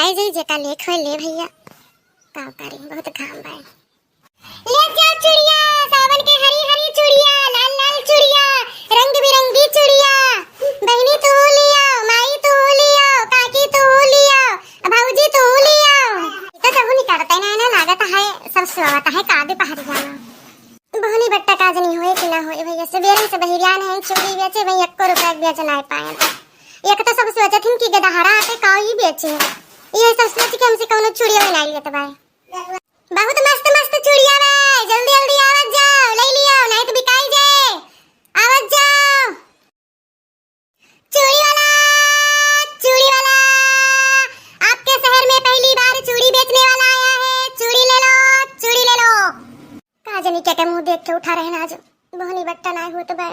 जाई जाई जेका लेख है ले भैया का करी बहुत घाम बा। ले जा चूड़िया सावन के हरी हरी चूड़िया लाल लाल चूड़िया रंग बिरंगी चूड़िया बहनी तू लिया माई तू लिया काकी तू लिया भाऊजी तू लिया तो सब निकालता है ना लागत है सब स्वागत है कादे पहाड़ी जाना बहनी बट्टा काज नहीं होए कि ना होए भैया सवेरे से बहिरियान है चूड़ी बेचे भाई 1 रुपया बेच ना पाए एक तो सब सोचत हन कि गदहारा आते काई बेचे ये सब सोच के हमसे कौनो चूड़िया बना लेत बा बहुत मस्त मस्त चूड़िया बा जल्दी जल्दी आवत जाओ ले लियो नहीं तो बिकाई जाए आवत जाओ चूड़ी वाला आपके शहर में पहली बार चूड़ी बेचने वाला आया है चूड़ी ले लो काजनी के मुंह देख के उठा रहे ना आज बहनी बट्टा ना हो तो बा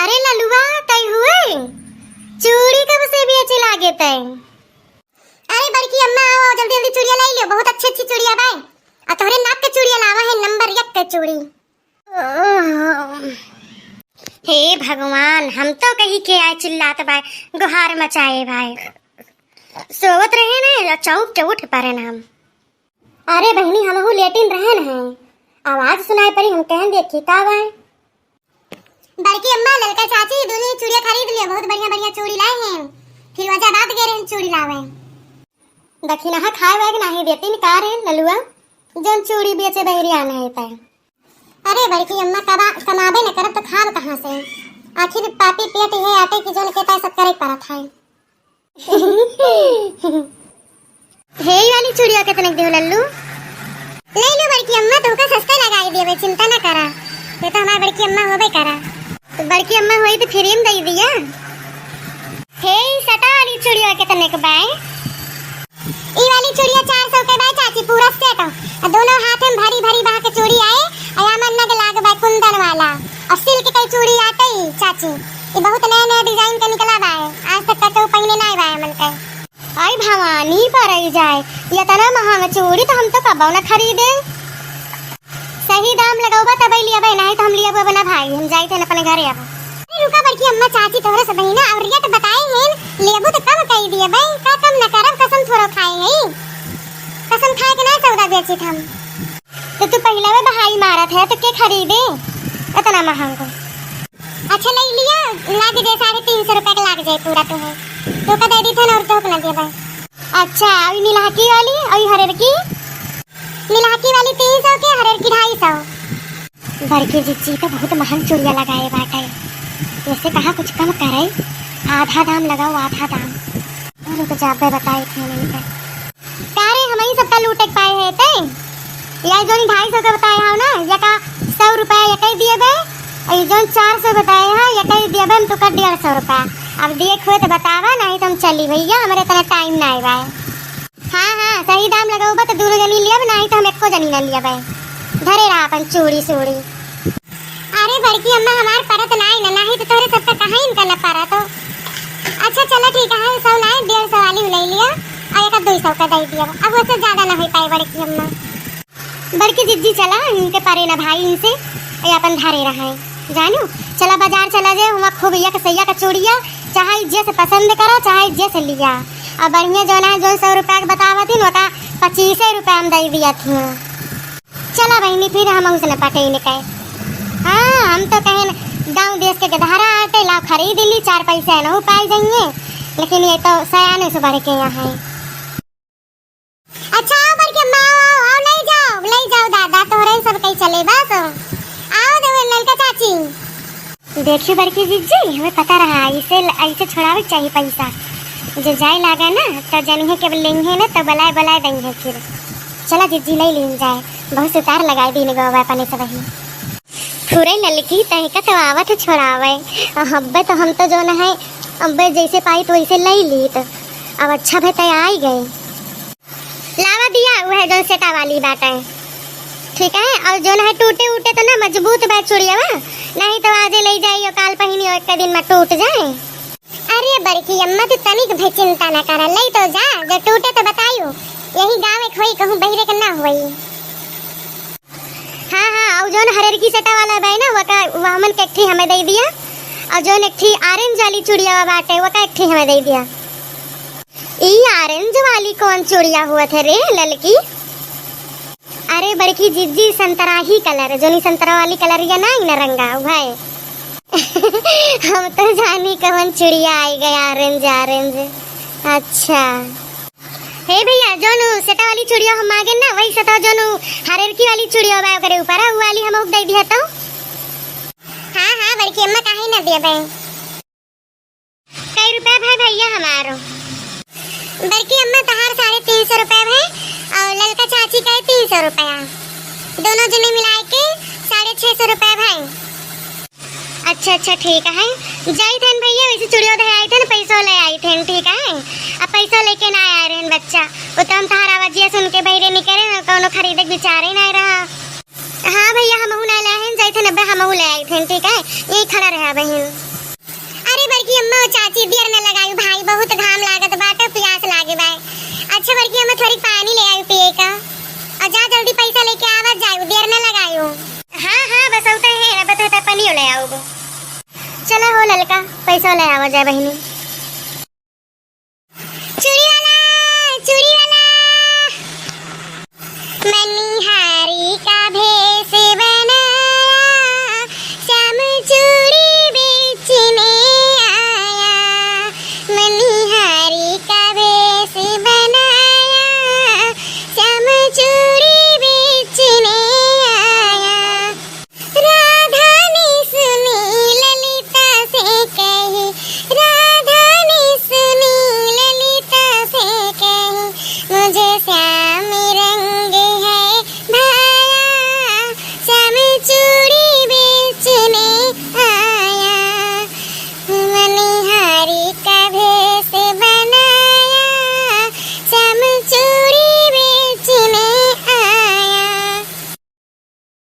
अरे ललुआ कई हुए चूड़ी कब से बेचे लागे तय अरे बड़की अम्मा आओ जल्दी जल्दी चूड़िया ले लियो बहुत अच्छी अच्छी चूड़िया बाय आ तोरे नाक के चूड़िया लावा है नंबर 1 के चूड़ी हे भगवान हम तो कहीं के आए चिल्लात बाय गुहार मचाए भाई सोवत रहे ना चौक के उठ पारे ना हम अरे बहनी हम हो लेटिन रहे ना आवाज सुनाई पड़ी हम कहन देखी का बाय बड़की अम्मा ललका चाची दोनों चूड़िया खरीद लिया बहुत बढ़िया बढ़िया चूड़ी लाए हैं फिर वजह बात गए हैं चूड़ी लावे दखिना हा खाए वाग नहीं देती निकार है ललुआ जन चूड़ी बेचे बहरिया नहीं पाए अरे बड़की अम्मा कमाबे न करब तो खाब कहां से आखिर पापी पेट है आटे की जोन कहता सब करे पड़त है हे वाली चूड़िया कितने देव लल्लू ले लो बड़की अम्मा तुमका सस्ता लगाई देवे चिंता न करा ये तो हमारी बड़की अम्मा होबे करा तो बड़की अम्मा होई तो फ्री में दे दिया हे सटा वाली चूड़िया कितने के बाय ई वाली चूड़िया 400 के बाय चाची पूरा सेट दोनों हाथ में भरी भरी बहा के चूड़ी आए अयामन नग लाग बाय कुंदन वाला और सिल्क की चूड़ी आते ही चाची ये बहुत नया नया डिजाइन का निकला बाय आज तक तो पहने नहीं बाय मन के आई भवानी पर आई जाए ये तना महंगा चूड़ी तो हम तो कबो न खरीदे सही दाम लगाओबा तब लिया भाई नहीं तो हम लिया बना भाई हम जाई थे अपने घरे अब रुका बड़की अम्मा चाची तोहरा से बहिना और रेट बताए हैं लेबू तो कम कही दिए भाई का कम न करब कसम थोड़ा खाए हैं कसम खाए के ना सौदा बेची हम तो तू पहला में बहाई मारत है तो के खरीदे इतना महंगा अच्छा ले लिया लाग जाए 350 रुपए का लाग जाए पूरा तो है तो का दे दी था और तो अपना दे भाई अच्छा और नीलहकी वाली और हरेर की नीलहकी वाली 300 के हरेर की 250 बड़की जीजी तो बहुत महंग चूड़िया लगाए बाटे वैसे कहा कुछ कम करे आधा दाम लगाओ आधा दाम और तो जाबे बताई थे मैंने कारे हम ही सबका लूट एक पाए हैं ते या जोनी 250 का बताए हां ना या का 100 रुपया या कई दिए बे और जोन 400 बताए हां या कई दिए बे हम तो कर 150 रुपया अब देखो तो बतावा नहीं तो हम चली भैया हमारे इतना टाइम ना आए भाई हां सही दाम लगाओ बा तो दूर जनी लिया नहीं तो हम एको जनी ना लिया भाई धरे रहा अपन चूड़ी सूड़ी अरे बड़की अम्मा हमार परत नहीं तो तोरे सबका कहां इनका न पारा तो अच्छा चलो ठीक है 100 ना 150 वाली ले लिया और एक 200 का दे दिया अब उससे ज्यादा ना हो पाए बड़की अम्मा बड़की जिज्जी चला इनके पारे ना भाई इनसे ये अपन धारे रहे जानू चला बाजार चला जाए वहां खूब एक सैया का चूड़िया चाहे जैसे पसंद करो चाहे जैसे लिया अब बढ़िया जो ना जो 100 रुपया का बतावा थी वो का 25 रुपया हम दे दिया थी चला बहनी फिर हम उसने पटे निकाय हाँ हम तो कहें गांव देश के गधारा आटे लाओ खरीद ली 4 पैसे न हो पाए जाएंगे लेकिन ये तो सयाने से बढ़ के यहाँ है अच्छा आओ बड़के अम्मा आओ ले जाओ दादा तोरे सब कहीं चले बस आओ देवे ललका चाची देखिए बड़की जीजी हमें पता रहा ऐसे छोड़ावे चाहिए पैसा जो जाए लागा ना तो जनिए के लेंगे ना तो बलाए देंगे फिर चला जीजी ले लीन जाए बहुत सुतार लगाई दी गोवा पानी से वही पूरे ललकी तहका तो आवत छोड़ावे हब्बे तो हम तो जो न है अब्बे जैसे पाई तो वैसे ले ली तो अब अच्छा भे तय आई गए लावा दिया वह जो सेटा वाली बात है ठीक है और जो न है टूटे उटे तो ना मजबूत बात चूड़िया नहीं तो आजे ले जाइयो काल पहिनी एक दिन में टूट जाए अरे बड़की अम्मा तू तनिक भी चिंता न कर ले तो जा जो टूटे तो बताइयो यही गांव में खोई कहूं बहिरे के ना होई हाँ और जो हरेर की सेटा वाला है ना वो हमन के एकठी हमें दे दिया और जो एकठी ऑरेंज वाली चूड़िया बाटे वो का एकठी हमें दे दिया ई ऑरेंज वाली कौन चूड़िया हुआ थे रे ललकी? अरे बड़की जीजी संतरा ही कलर जोनी संतरा वाली कलर या ना इन रंगा भाई। हम तो जानी कौन चूड़िया आई गई ऑरेंज ऑरेंज। अच्छा हे भैया जोनु सेटा वाली चूड़िया हम मांगे ना वही सेटा जोनु हरेर की वाली चूड़िया बा करे ऊपर है वो वाली हम दे दिया तो। हां हां बड़की अम्मा काहे ना दिया बे? कई रुपए भाई भैया हमारो? बड़की अम्मा तहार 350 रुपए है और ललका चाची का 300 रुपया, दोनों जने मिला के 650 रुपए भाई। अच्छा अच्छा ठीक है जाई थन भैया वैसे चूड़िया दे आई थन पैसा ले आई थन ठीक है। अब पैसा लेके ना आए रहन बच्चा वो तो हम तहार आवाजिया सुन के बहिरे निकले ना कोनो खरीदे बेचारे ना रहा। हां भैया हमहु ना ले आए जाई थन अब हमहु ले आई थन ठीक है यही खड़ा रहा बहन। अरे बड़की अम्मा चाची देर न लगाई भाई बहुत घाम लागत बाटे प्यास लागे भाई। अच्छा बड़की अम्मा थोड़ी पानी ले आई पिए का और जा जल्दी पैसा लेके आवत जाओ देर न लगायो। हां हां बस उते है अब तो पानी ले आओ। चलो हो ललका पैसा ले आवा जाए बहिनी।